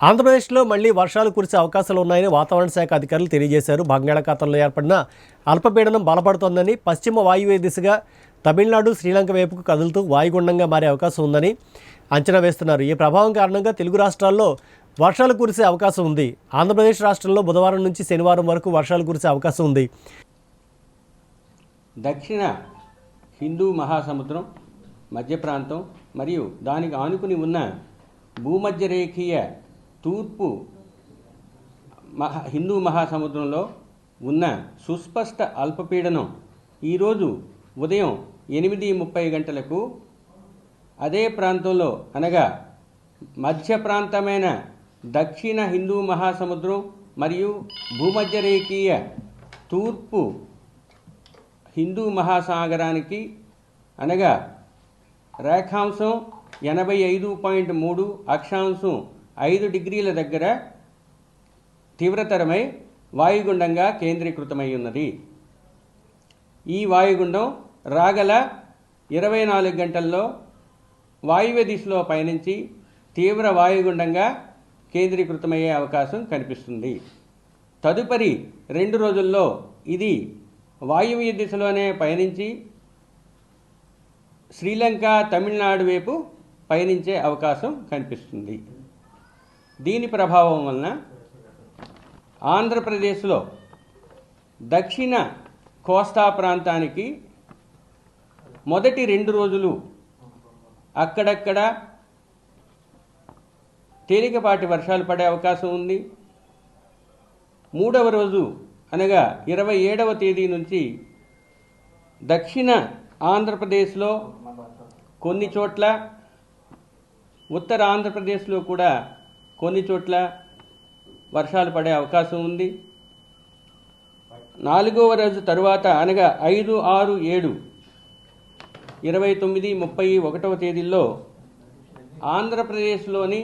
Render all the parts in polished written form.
ఆంధ్రప్రదేశ్లో మళ్లీ వర్షాలు కురిసే అవకాశాలు ఉన్నాయని వాతావరణ శాఖ అధికారులు తెలియజేశారు. బంగాళాఖాతంలో ఏర్పడిన అల్పపీడనం బలపడుతోందని, పశ్చిమ వాయువ్య దిశగా తమిళనాడు, శ్రీలంక వైపుకు కదులుతూ వాయుగుండంగా మారే అవకాశం ఉందని అంచనా వేస్తున్నారు. ఈ ప్రభావం కారణంగా తెలుగు రాష్ట్రాల్లో వర్షాలు కురిసే అవకాశం ఉంది. ఆంధ్రప్రదేశ్ రాష్ట్రంలో బుధవారం నుంచి శనివారం వరకు వర్షాలు కురిసే అవకాశం ఉంది. దక్షిణ హిందూ మహాసముద్రం, మధ్య ప్రాంతం మరియు దానికి ఆనుకుని ఉన్న భూమధ్యరేఖీయ తూర్పు హిందూ మహాసముద్రంలో ఉన్న సుస్పష్ట అల్పపీడనం ఈరోజు ఉదయం 8:30 గంటలకు అదే ప్రాంతంలో అనగా మధ్య ప్రాంతమైన దక్షిణ హిందూ మహాసముద్రం మరియు భూమధ్యరేఖీయ తూర్పు హిందూ మహాసాగరానికి అనగా రేఖాంశం 85.3 అక్షాంశం 5 డిగ్రీల దగ్గర తీవ్రతరమై వాయుగుండంగా కేంద్రీకృతమై ఉన్నది. ఈ వాయుగుండం రాగల 24 గంటల్లో వాయువ్య దిశలో పయనించి తీవ్ర వాయుగుండంగా కేంద్రీకృతమయ్యే అవకాశం కనిపిస్తుంది. తదుపరి 2 రోజుల్లో ఇది వాయువ్య దిశలోనే పయనించి శ్రీలంక, తమిళనాడు వైపు పయనించే అవకాశం కనిపిస్తుంది. దీని ప్రభావం వలన ఆంధ్రప్రదేశ్లో దక్షిణ కోస్తా ప్రాంతానికి మొదటి 2 రోజులు అక్కడక్కడ తేలికపాటి వర్షాలు పడే అవకాశం ఉంది. 3వ రోజు అనగా 27వ తేదీ నుంచి దక్షిణ ఆంధ్రప్రదేశ్లో కొన్ని చోట్ల, ఉత్తర ఆంధ్రప్రదేశ్లో కూడా కొన్ని చోట్ల వర్షాలు పడే అవకాశం ఉంది. 4వ రోజు తరువాత అనగా 5, 6, 7, 29, 30, 1వ తేదీల్లో ఆంధ్రప్రదేశ్లోని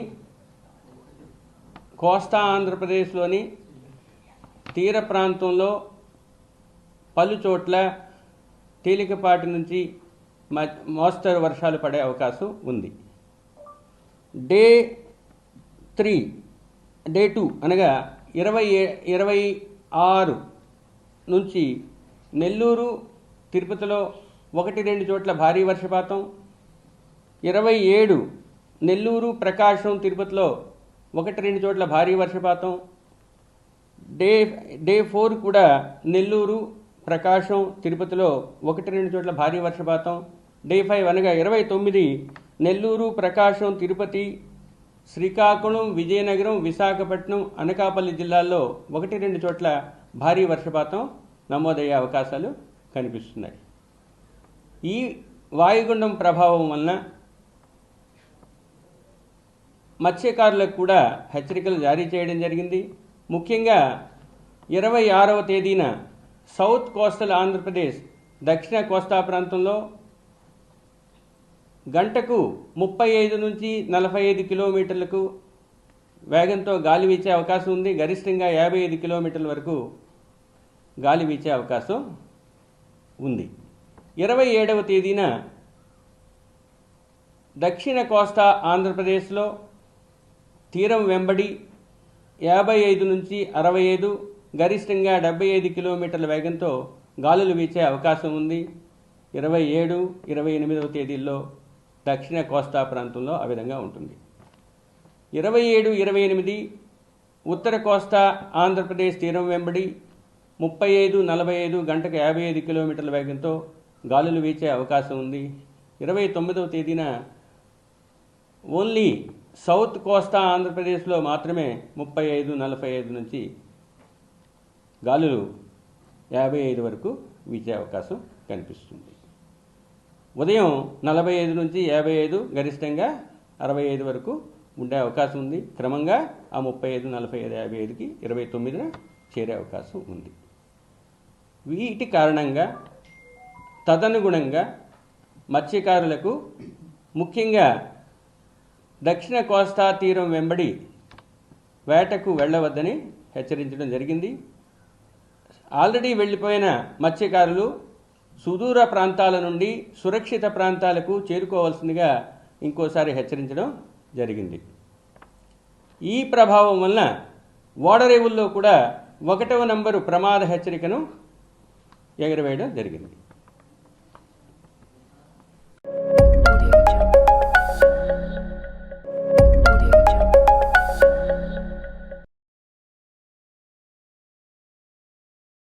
కోస్తా ఆంధ్రప్రదేశ్లోని తీర ప్రాంతంలో పలు చోట్ల తేలికపాటి నుంచి మోస్తరు వర్షాలు పడే అవకాశం ఉంది. డే 2 అనగా 26 నుంచి నెల్లూరు, తిరుపతిలో 1-2 చోట్ల భారీ వర్షపాతం, 27 నెల్లూరు, ప్రకాశం, తిరుపతిలో 1-2 చోట్ల భారీ వర్షపాతం, డే 4 కూడా నెల్లూరు, ప్రకాశం, తిరుపతిలో 1-2 చోట్ల భారీ వర్షపాతం, డే 5 అనగా 29 నెల్లూరు, ప్రకాశం, తిరుపతి, శ్రీకాకుళం, విజయనగరం, విశాఖపట్నం, అనకాపల్లి జిల్లాల్లో 1-2 చోట్ల భారీ వర్షపాతం నమోదయ్యే అవకాశాలు కనిపిస్తున్నాయి. ఈ వాయుగుండం ప్రభావం వలన మత్స్యకారులకు కూడా హెచ్చరికలు జారీ చేయడం జరిగింది. ముఖ్యంగా 26వ తేదీన సౌత్ కోస్టల్ ఆంధ్రప్రదేశ్ దక్షిణ కోస్తా ప్రాంతంలో గంటకు 35 నుంచి 45 కిలోమీటర్లకు వేగంతో గాలి వీచే అవకాశం ఉంది. గరిష్టంగా 55 కిలోమీటర్ల వరకు గాలి వీచే అవకాశం ఉంది. 27వ తేదీన దక్షిణ కోస్తా ఆంధ్రప్రదేశ్లో తీరం వెంబడి 55 నుంచి 65, గరిష్టంగా 75 కిలోమీటర్ల వేగంతో గాలులు వీచే అవకాశం ఉంది. 27, 28వ తేదీల్లో దక్షిణ కోస్తా ప్రాంతంలో ఆ విధంగా ఉంటుంది. 27, 28 ఉత్తర కోస్తా ఆంధ్రప్రదేశ్ తీరం వెంబడి 35, 45 గంటకు 55 కిలోమీటర్ల వేగంతో గాలులు వీచే అవకాశం ఉంది. 29వ తేదీన ఓన్లీ సౌత్ కోస్తా ఆంధ్రప్రదేశ్లో మాత్రమే 35, 45 నుంచి గాలులు 55 వరకు వీచే అవకాశం కనిపిస్తుంది. ఉదయం 45 నుంచి 55, గరిష్టంగా 65 వరకు ఉండే అవకాశం ఉంది. క్రమంగా ఆ 35, 45, 55కి 29న చేరే అవకాశం ఉంది. వీటి కారణంగా తదనుగుణంగా మత్స్యకారులకు ముఖ్యంగా దక్షిణ కోస్తా తీరం వెంబడి వేటకు వెళ్ళవద్దని హెచ్చరించడం జరిగింది. ఆల్రెడీ వెళ్ళిపోయిన మత్స్యకారులు సుదూర ప్రాంతాల నుండి సురక్షిత ప్రాంతాలకు చేరుకోవాల్సిందిగా ఇంకోసారి హెచ్చరించడం జరిగింది. ఈ ప్రభావం వలన ఓడరేవుల్లో కూడా 1వ నంబరు ప్రమాద హెచ్చరికను ఎగరవేయడం జరిగింది.